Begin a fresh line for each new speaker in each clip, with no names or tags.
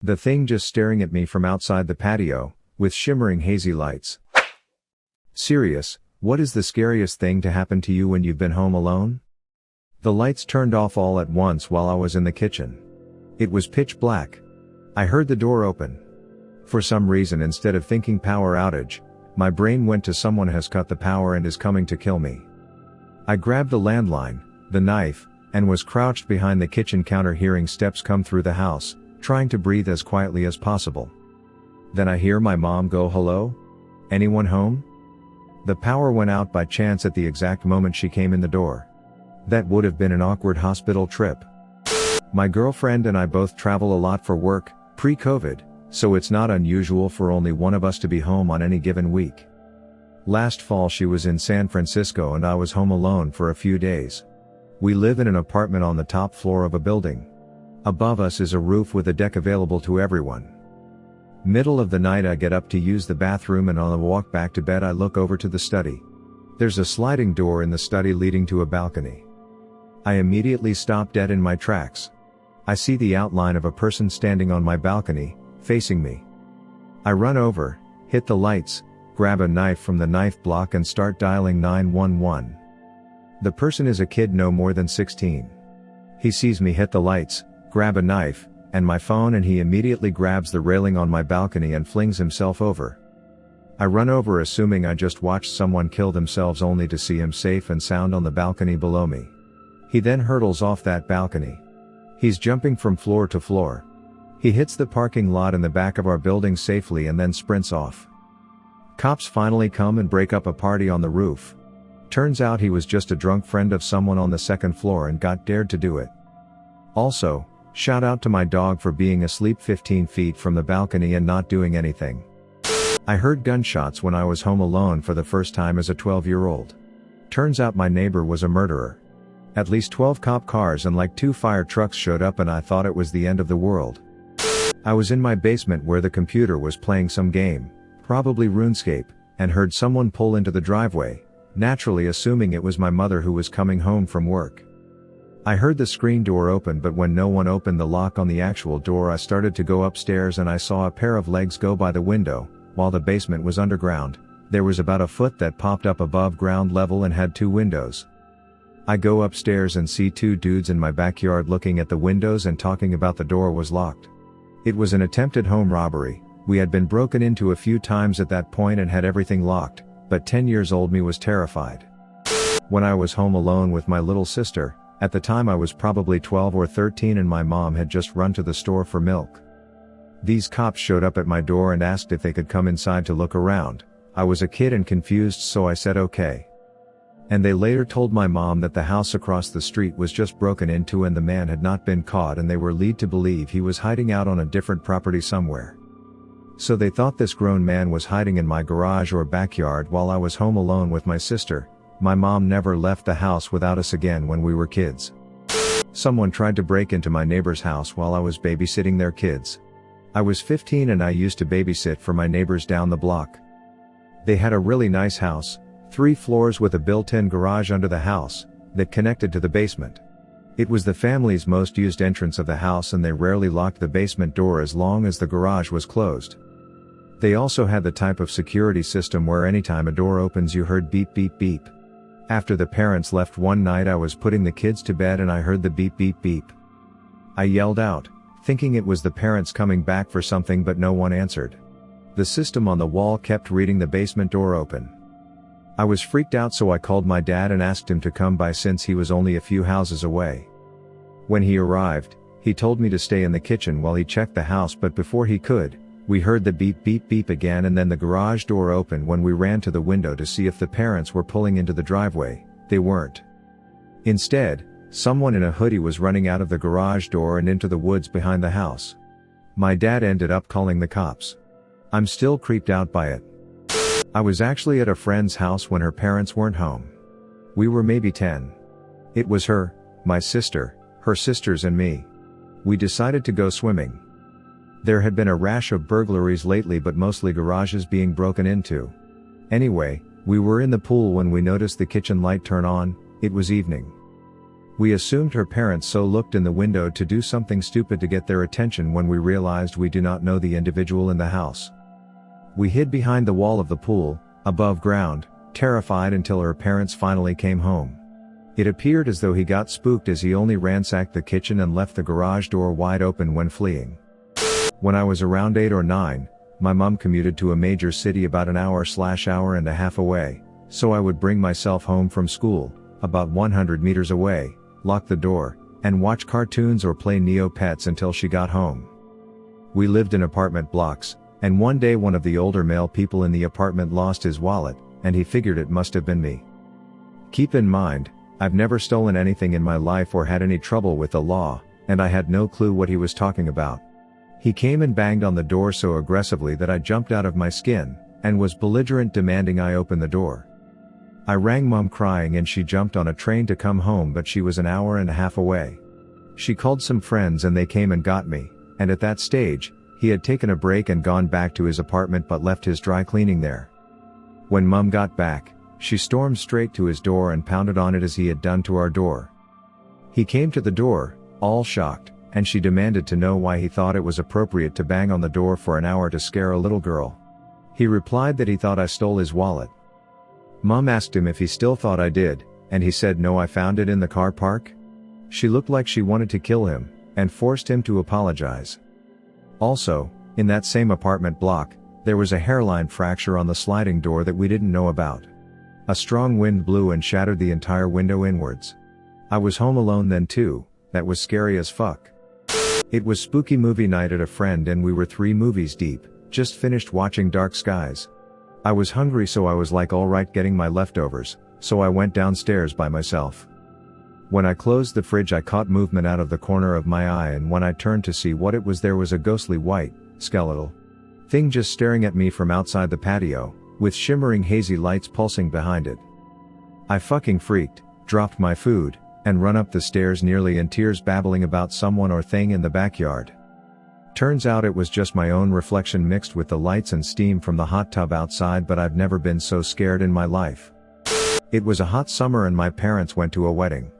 The thing just staring at me from outside the patio, with shimmering hazy lights. Serious, what is the scariest thing to happen to you when you've been home alone? The lights turned off all at once while I was in the kitchen. It was pitch black. I heard the door open. For some reason, instead of thinking power outage, my brain went to someone has cut the power and is coming to kill me. I grabbed the landline, the knife, and was crouched behind the kitchen counter hearing steps come through the house, trying to breathe as quietly as possible. Then I hear my mom go, "Hello? Anyone home?" The power went out by chance at the exact moment she came in the door. That would have been an awkward hospital trip. My girlfriend and I both travel a lot for work, pre-COVID, so it's not unusual for only one of us to be home on any given week. Last fall she was in San Francisco and I was home alone for a few days. We live in an apartment on the top floor of a building. Above us is a roof with a deck available to everyone. Middle of the night I get up to use the bathroom and on the walk back to bed I look over to the study. There's a sliding door in the study leading to a balcony. I immediately stop dead in my tracks. I see the outline of a person standing on my balcony, facing me. I run over, hit the lights, grab a knife from the knife block and start dialing 911. The person is a kid no more than 16. He sees me hit the lights, grab a knife, and my phone and he immediately grabs the railing on my balcony and flings himself over. I run over assuming I just watched someone kill themselves only to see him safe and sound on the balcony below me. He then hurtles off that balcony. He's jumping from floor to floor. He hits the parking lot in the back of our building safely and then sprints off. Cops finally come and break up a party on the roof. Turns out he was just a drunk friend of someone on the second floor and got dared to do it. Also, shout out to my dog for being asleep 15 feet from the balcony and not doing anything. I heard gunshots when I was home alone for the first time as a 12-year-old. Turns out my neighbor was a murderer. At least 12 cop cars and like 2 fire trucks showed up and I thought it was the end of the world. I was in my basement where the computer was playing some game, probably RuneScape, and heard someone pull into the driveway, naturally assuming it was my mother who was coming home from work. I heard the screen door open, but when no one opened the lock on the actual door I started to go upstairs and I saw a pair of legs go by the window. While the basement was underground, there was about a foot that popped up above ground level and had 2 windows. I go upstairs and see 2 dudes in my backyard looking at the windows and talking about the door was locked. It was an attempted home robbery. We had been broken into a few times at that point and had everything locked, but 10-year-old me was terrified. When I was home alone with my little sister, at the time I was probably 12 or 13 and my mom had just run to the store for milk. These cops showed up at my door and asked if they could come inside to look around. I was a kid and confused, so I said okay. And they later told my mom that the house across the street was just broken into and the man had not been caught and they were led to believe he was hiding out on a different property somewhere. So they thought this grown man was hiding in my garage or backyard while I was home alone with my sister. My mom never left the house without us again when we were kids. Someone tried to break into my neighbor's house while I was babysitting their kids. I was 15 and I used to babysit for my neighbors down the block. They had a really nice house, 3 floors with a built-in garage under the house, that connected to the basement. It was the family's most used entrance of the house and they rarely locked the basement door as long as the garage was closed. They also had the type of security system where anytime a door opens you heard beep beep beep. After the parents left one night I was putting the kids to bed and I heard the beep beep beep. I yelled out, thinking it was the parents coming back for something, but no one answered. The system on the wall kept reading the basement door open. I was freaked out, so I called my dad and asked him to come by since he was only a few houses away. When he arrived, he told me to stay in the kitchen while he checked the house, but before he could, we heard the beep beep beep again and then the garage door opened. When we ran to the window to see if the parents were pulling into the driveway, they weren't. Instead, someone in a hoodie was running out of the garage door and into the woods behind the house. My dad ended up calling the cops. I'm still creeped out by it. I was actually at a friend's house when her parents weren't home. We were maybe 10. It was her, my sister, her sisters and me. We decided to go swimming. There had been a rash of burglaries lately, but mostly garages being broken into. Anyway, we were in the pool when we noticed the kitchen light turn on. It was evening. We assumed her parents so looked in the window to do something stupid to get their attention when we realized we do not know the individual in the house. We hid behind the wall of the pool, above ground, terrified until her parents finally came home. It appeared as though he got spooked as he only ransacked the kitchen and left the garage door wide open when fleeing. When I was around 8 or 9, my mom commuted to a major city about an hour and a half away, so I would bring myself home from school, about 100 meters away, lock the door, and watch cartoons or play Neopets until she got home. We lived in apartment blocks, and one day one of the older male people in the apartment lost his wallet, and he figured it must have been me. Keep in mind, I've never stolen anything in my life or had any trouble with the law, and I had no clue what he was talking about. He came and banged on the door so aggressively that I jumped out of my skin, and was belligerent demanding I open the door. I rang Mom crying and she jumped on a train to come home, but she was an hour and a half away. She called some friends and they came and got me, and at that stage, he had taken a break and gone back to his apartment but left his dry cleaning there. When Mom got back, she stormed straight to his door and pounded on it as he had done to our door. He came to the door, all shocked, and she demanded to know why he thought it was appropriate to bang on the door for an hour to scare a little girl. He replied that he thought I stole his wallet. Mom asked him if he still thought I did, and he said no, I found it in the car park. She looked like she wanted to kill him, and forced him to apologize. Also, in that same apartment block, there was a hairline fracture on the sliding door that we didn't know about. A strong wind blew and shattered the entire window inwards. I was home alone then too, that was scary as fuck. It was spooky movie night at a friend and we were 3 movies deep, just finished watching Dark Skies. I was hungry so I was like alright getting my leftovers, so I went downstairs by myself. When I closed the fridge I caught movement out of the corner of my eye, and when I turned to see what it was there was a ghostly white, skeletal thing just staring at me from outside the patio, with shimmering hazy lights pulsing behind it. I fucking freaked, dropped my food, and run up the stairs nearly in tears babbling about someone or thing in the backyard. Turns out it was just my own reflection mixed with the lights and steam from the hot tub outside, but I've never been so scared in my life. It was a hot summer and my parents went to a wedding.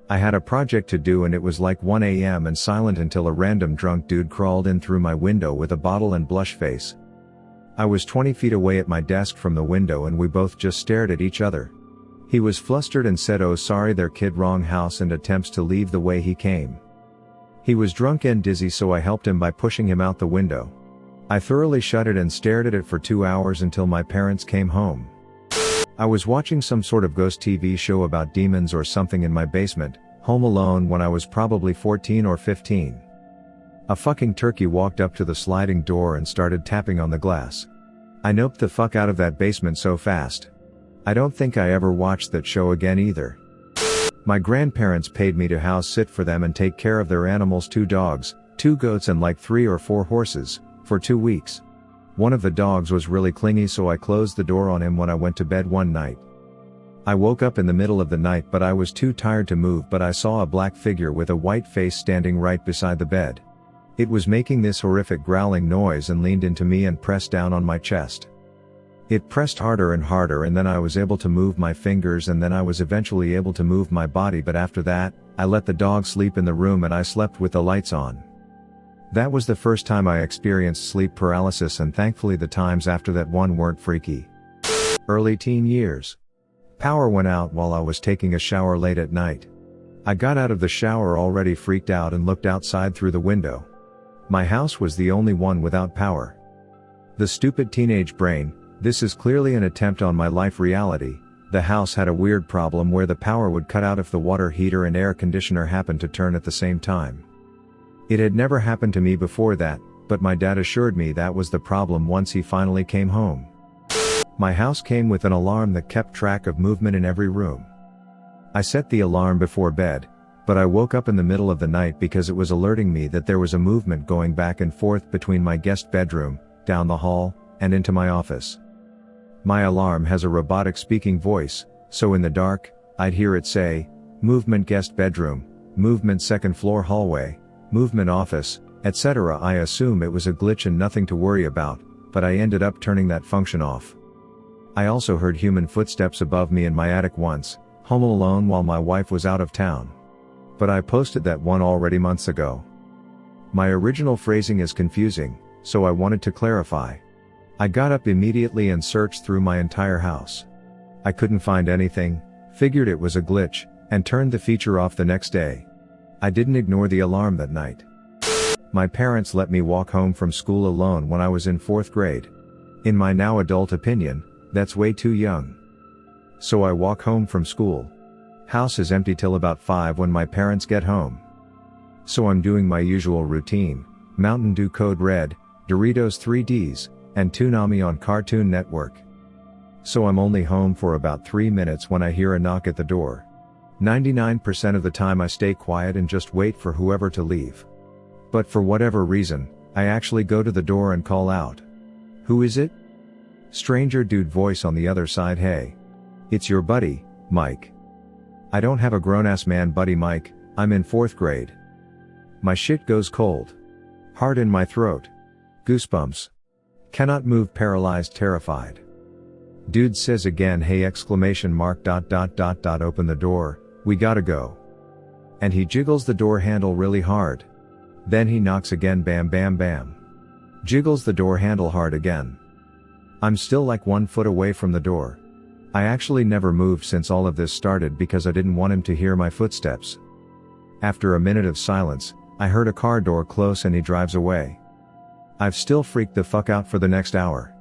I had a project to do and it was like 1 a.m. and silent until a random drunk dude crawled in through my window with a bottle and blush face. I was 20 feet away at my desk from the window and we both just stared at each other. He was flustered and said, "Oh sorry, their kid, wrong house," and attempts to leave the way he came. He was drunk and dizzy so I helped him by pushing him out the window. I thoroughly shut it and stared at it for 2 hours until my parents came home. I was watching some sort of ghost TV show about demons or something in my basement, home alone when I was probably 14 or 15. A fucking turkey walked up to the sliding door and started tapping on the glass. I noped the fuck out of that basement so fast. I don't think I ever watched that show again either. My grandparents paid me to house sit for them and take care of their animals, 2 dogs, 2 goats and like 3 or 4 horses, for 2 weeks. One of the dogs was really clingy so I closed the door on him when I went to bed one night. I woke up in the middle of the night but I was too tired to move, but I saw a black figure with a white face standing right beside the bed. It was making this horrific growling noise and leaned into me and pressed down on my chest. It pressed harder and harder and then I was able to move my fingers and then I was eventually able to move my body, but after that, I let the dog sleep in the room and I slept with the lights on. That was the first time I experienced sleep paralysis, and thankfully the times after that one weren't freaky. Early teen years. Power went out while I was taking a shower late at night. I got out of the shower already freaked out and looked outside through the window. My house was the only one without power. The stupid teenage brain, this is clearly an attempt on my life reality. The house had a weird problem where the power would cut out if the water heater and air conditioner happened to turn at the same time. It had never happened to me before that, but my dad assured me that was the problem once he finally came home. My house came with an alarm that kept track of movement in every room. I set the alarm before bed, but I woke up in the middle of the night because it was alerting me that there was a movement going back and forth between my guest bedroom, down the hall, and into my office. My alarm has a robotic speaking voice, so in the dark, I'd hear it say, "Movement guest bedroom, movement second floor hallway, movement office," etc. I assume it was a glitch and nothing to worry about, but I ended up turning that function off. I also heard human footsteps above me in my attic once, home alone while my wife was out of town. But I posted that one already months ago. My original phrasing is confusing, so I wanted to clarify. I got up immediately and searched through my entire house. I couldn't find anything, figured it was a glitch, and turned the feature off the next day. I didn't ignore the alarm that night. My parents let me walk home from school alone when I was in 4th grade. In my now adult opinion, that's way too young. So I walk home from school. House is empty till about 5 when my parents get home. So I'm doing my usual routine, Mountain Dew Code Red, Doritos 3Ds, and Toonami on Cartoon Network. So I'm only home for about 3 minutes when I hear a knock at the door. 99% of the time I stay quiet and just wait for whoever to leave. But for whatever reason, I actually go to the door and call out. Who is it? Stranger dude voice on the other side. Hey. It's your buddy, Mike. I don't have a grown-ass man buddy Mike, I'm in 4th grade. My shit goes cold. Heart in my throat. Goosebumps. Cannot move, paralyzed, terrified. Dude says again, hey ! Open the door, we gotta go. And he jiggles the door handle really hard. Then he knocks again, bam bam bam. Jiggles the door handle hard again. I'm still like 1 foot away from the door. I actually never moved since all of this started because I didn't want him to hear my footsteps. After a minute of silence, I heard a car door close and he drives away. I've still freaked the fuck out for the next hour.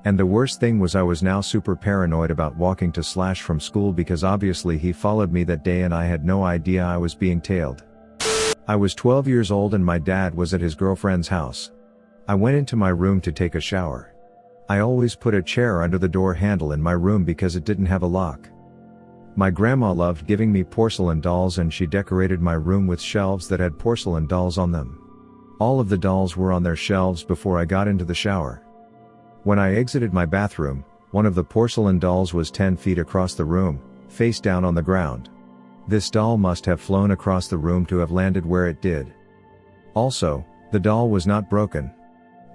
And the worst thing was I was now super paranoid about walking to / from school because obviously he followed me that day and I had no idea I was being tailed. I was 12 years old and my dad was at his girlfriend's house. I went into my room to take a shower. I always put a chair under the door handle in my room because it didn't have a lock. My grandma loved giving me porcelain dolls and she decorated my room with shelves that had porcelain dolls on them. All of the dolls were on their shelves before I got into the shower. When I exited my bathroom, one of the porcelain dolls was 10 feet across the room, face down on the ground. This doll must have flown across the room to have landed where it did. Also, the doll was not broken.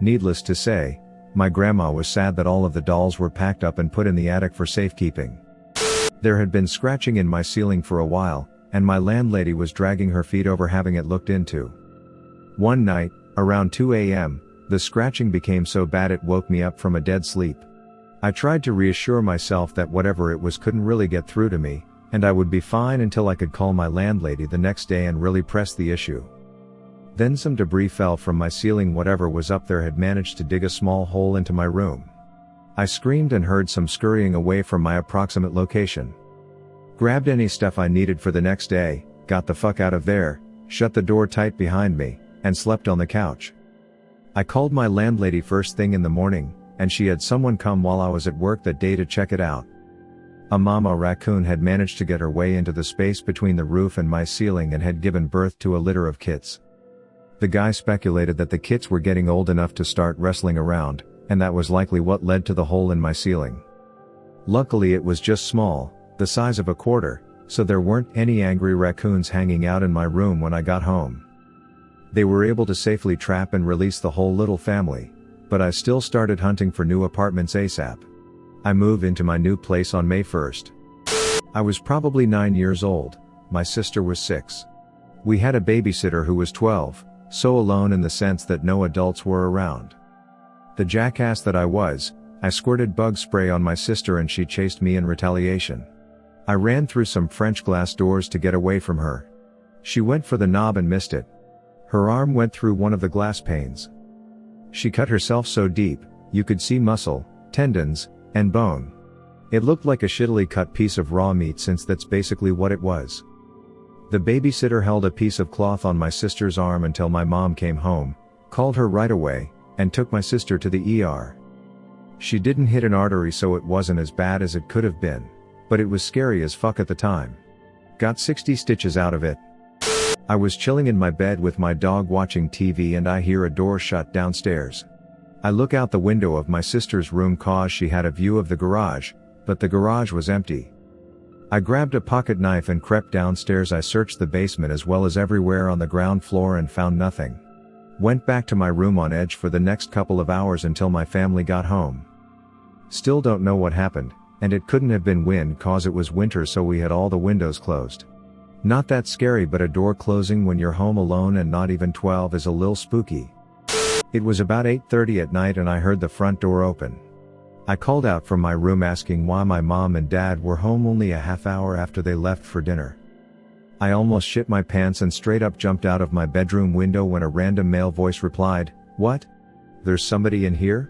Needless to say, my grandma was sad that all of the dolls were packed up and put in the attic for safekeeping. There had been scratching in my ceiling for a while, and my landlady was dragging her feet over having it looked into. One night, around 2 a.m., the scratching became so bad it woke me up from a dead sleep. I tried to reassure myself that whatever it was couldn't really get through to me, and I would be fine until I could call my landlady the next day and really press the issue. Then some debris fell from my ceiling. Whatever was up there had managed to dig a small hole into my room. I screamed and heard some scurrying away from my approximate location. Grabbed any stuff I needed for the next day, got the fuck out of there, shut the door tight behind me, and slept on the couch. I called my landlady first thing in the morning, and she had someone come while I was at work that day to check it out. A mama raccoon had managed to get her way into the space between the roof and my ceiling and had given birth to a litter of kits. The guy speculated that the kits were getting old enough to start wrestling around, and that was likely what led to the hole in my ceiling. Luckily it was just small, the size of a quarter, so there weren't any angry raccoons hanging out in my room when I got home. They were able to safely trap and release the whole little family, but I still started hunting for new apartments ASAP. I moved into my new place on May 1st. I was probably 9 years old, my sister was 6. We had a babysitter who was 12, so alone in the sense that no adults were around. The jackass that I was, I squirted bug spray on my sister and she chased me in retaliation. I ran through some French glass doors to get away from her. She went for the knob and missed it. Her arm went through one of the glass panes. She cut herself so deep, you could see muscle, tendons, and bone. It looked like a shittily cut piece of raw meat since that's basically what it was. The babysitter held a piece of cloth on my sister's arm until my mom came home, called her right away, and took my sister to the ER. She didn't hit an artery so it wasn't as bad as it could have been, but it was scary as fuck at the time. Got 60 stitches out of it. I was chilling in my bed with my dog watching TV and I hear a door shut downstairs. I look out the window of my sister's room cause she had a view of the garage, but the garage was empty. I grabbed a pocket knife and crept downstairs. I searched the basement as well as everywhere on the ground floor and found nothing. Went back to my room on edge for the next couple of hours until my family got home. Still don't know what happened, and it couldn't have been wind cause it was winter so we had all the windows closed. Not that scary, but a door closing when you're home alone and not even 12 is a lil spooky. It was about 8:30 at night and I heard the front door open. I called out from my room asking why my mom and dad were home only a half hour after they left for dinner. I almost shit my pants and straight up jumped out of my bedroom window when a random male voice replied, "What? There's somebody in here?"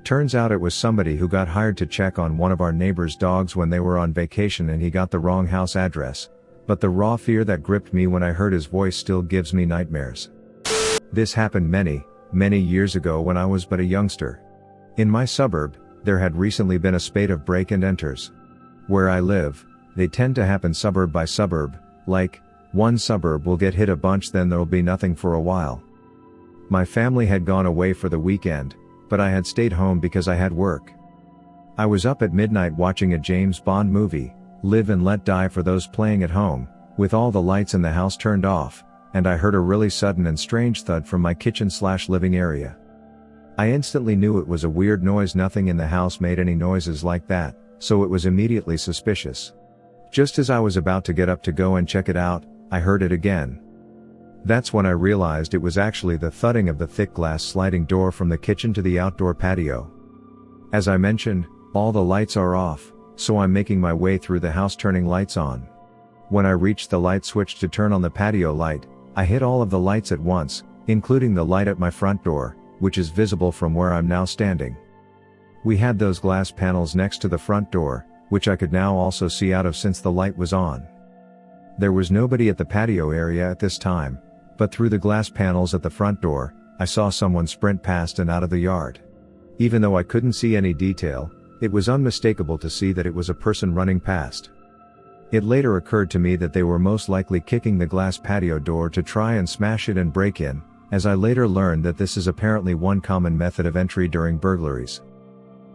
Turns out it was somebody who got hired to check on one of our neighbor's dogs when they were on vacation and he got the wrong house address. But the raw fear that gripped me when I heard his voice still gives me nightmares. This happened many years ago when I was but a youngster. In my suburb, there had recently been a spate of break-and-enters. Where I live, they tend to happen suburb by suburb, like, one suburb will get hit a bunch then there'll be nothing for a while. My family had gone away for the weekend, but I had stayed home because I had work. I was up at midnight watching a James Bond movie, Live and Let Die for those playing at home, with all the lights in the house turned off, and I heard a really sudden and strange thud from my kitchen/living area. I instantly knew it was a weird noise. Nothing in the house made any noises like that, so it was immediately suspicious. Just as I was about to get up to go and check it out, I heard it again. That's when I realized it was actually the thudding of the thick glass sliding door from the kitchen to the outdoor patio. As I mentioned, all the lights are off, so I'm making my way through the house turning lights on. When I reached the light switch to turn on the patio light, I hit all of the lights at once, including the light at my front door, which is visible from where I'm now standing. We had those glass panels next to the front door, which I could now also see out of since the light was on. There was nobody at the patio area at this time, but through the glass panels at the front door, I saw someone sprint past and out of the yard. Even though I couldn't see any detail, it was unmistakable to see that it was a person running past. It later occurred to me that they were most likely kicking the glass patio door to try and smash it and break in, as I later learned that this is apparently one common method of entry during burglaries.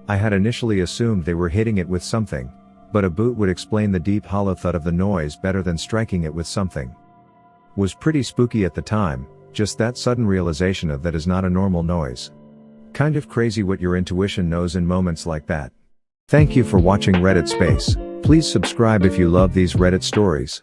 I had initially assumed they were hitting it with something, but a boot would explain the deep hollow thud of the noise better than striking it with something. Was pretty spooky at the time, just that sudden realization of that is not a normal noise. Kind of crazy what your intuition knows in moments like that. Thank you for watching Reddit Space. Please subscribe if you love these Reddit stories.